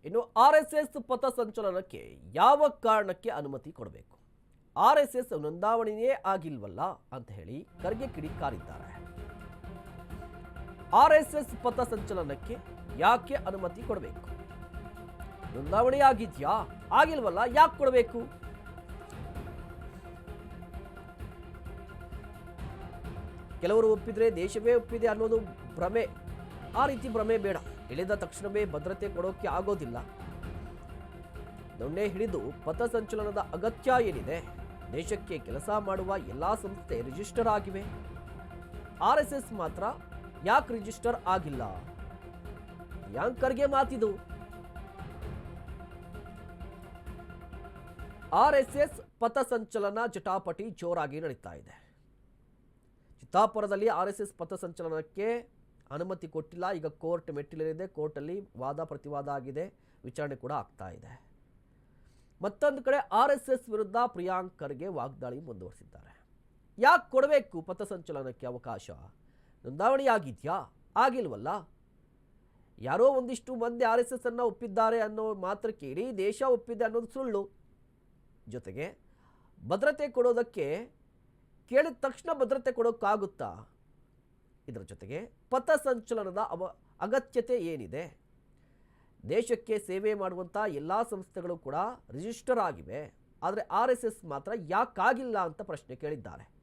ಇನ್ನು ಆರ್ಎಸ್ಎಸ್ ಪಥಸಂಚಲನಕ್ಕೆ ಯಾವ ಕಾರಣಕ್ಕೆ ಅನುಮತಿ ಕೊಡಬೇಕು? ಆರ್ಎಸ್ಎಸ್ ನೋಂದಾವಣೆಯೇ ಆಗಿಲ್ವಲ್ಲ ಅಂತ ಹೇಳಿ ಖರ್ಗೆ ಕಿಡಿಕಾರಿದ್ದಾರೆ. ಆರ್ಎಸ್ಎಸ್ ಪಥಸಂಚಲನಕ್ಕೆ ಯಾಕೆ ಅನುಮತಿ ಕೊಡಬೇಕು? ನೋಂದಾವಣೆ ಆಗಿದ್ಯಾ? ಆಗಿಲ್ವಲ್ಲ, ಯಾಕೆ ಕೊಡಬೇಕು? ಕೆಲವರು ಒಪ್ಪಿದ್ರೆ ದೇಶವೇ ಒಪ್ಪಿದೆ ಅನ್ನೋದು ಭ್ರಮೆ. ಆ ರೀತಿ ಭ್ರಮೆ ಬೇಡ. ಇಳಿದ ತಕ್ಷಣವೇ ಭದ್ರತೆ ಕೊಡೋಕೆ ಆಗೋದಿಲ್ಲ. ದೊಣ್ಣೆ ಹಿಡಿದು ಪಥಸಂಚಲನದ ಅಗತ್ಯ ಏನಿದೆ? ದೇಶಕ್ಕೆ ಕೆಲಸ ಮಾಡುವ ಎಲ್ಲಾ ಸಂಸ್ಥೆ ರಿಜಿಸ್ಟರ್ ಆಗಿವೆ. ಆರ್ಎಸ್ಎಸ್ ಮಾತ್ರ ಯಾಕೆ ರಿಜಿಸ್ಟರ್ ಆಗಿಲ್ಲ? ಯಾಂಕರ್ಗೆ ಮಾತಿದು. ಆರ್ಎಸ್ಎಸ್ ಪಥಸಂಚಲನ ಜಟಾಪಟಿ ಜೋರಾಗಿ ನಡೀತಾ ಇದೆ. ಚಿತ್ತಾಪುರದಲ್ಲಿ ಆರ್ಎಸ್ಎಸ್ ಪಥಸಂಚಲನಕ್ಕೆ ಅನುಮತಿ ಕೊಟ್ಟಿಲ್ಲ. ಈಗ ಕೋರ್ಟ್ ಮೆಟ್ಟಿಲೇರಿದೆ. ಕೋರ್ಟಲ್ಲಿ ವಾದ ಪ್ರತಿವಾದ ಆಗಿದೆ. ವಿಚಾರಣೆ ಕೂಡ ಆಗ್ತಾ ಇದೆ. ಮತ್ತೊಂದು ಕಡೆ ಆರ್ಎಸ್ಎಸ್ ವಿರುದ್ಧ ಪ್ರಿಯಾಂಕ್ ಖರ್ಗೆ ವಾಗ್ದಾಳಿ ಮುಂದುವರಿಸಿದ್ದಾರೆ. ಯಾಕೆ ಕೊಡಬೇಕು ಪಥಸಂಚಲನಕ್ಕೆ ಅವಕಾಶ? ನೋಂದಾವಣೆ ಆಗಿದ್ಯಾ? ಆಗಿಲ್ವಲ್ಲ. ಯಾರೋ ಒಂದಿಷ್ಟು ಮಂದಿ ಆರ್ಎಸ್ಎಸ್ ಅನ್ನ ಒಪ್ಪಿದ್ದಾರೆ ಅನ್ನೋ ಮಾತ್ರಕ್ಕೆ ಇಡೀ ದೇಶ ಒಪ್ಪಿದೆ ಅನ್ನೋದು ಸುಳ್ಳು. ಜೊತೆಗೆ ಭದ್ರತೆ ಕೊಡೋದಕ್ಕೆ ಕೇಳಿದ ತಕ್ಷಣ ಭದ್ರತೆ ಕೊಡೋಕ್ಕಾಗುತ್ತಾ? ಇದರ ಜೊತೆಗೆ ಪಥಸಂಚಲನದ ಅಗತ್ಯತೆ ಏನಿದೆ? ದೇಶಕ್ಕೆ ಸೇವೆ ಮಾಡುವಂಥ ಎಲ್ಲ ಸಂಸ್ಥೆಗಳು ಕೂಡ ರಿಜಿಸ್ಟರ್ ಆಗಿವೆ. ಆದರೆ ಆರ್ಎಸ್ಎಸ್ ಮಾತ್ರ ಯಾಕಾಗಿಲ್ಲ ಅಂತ ಪ್ರಶ್ನೆ ಕೇಳಿದ್ದಾರೆ.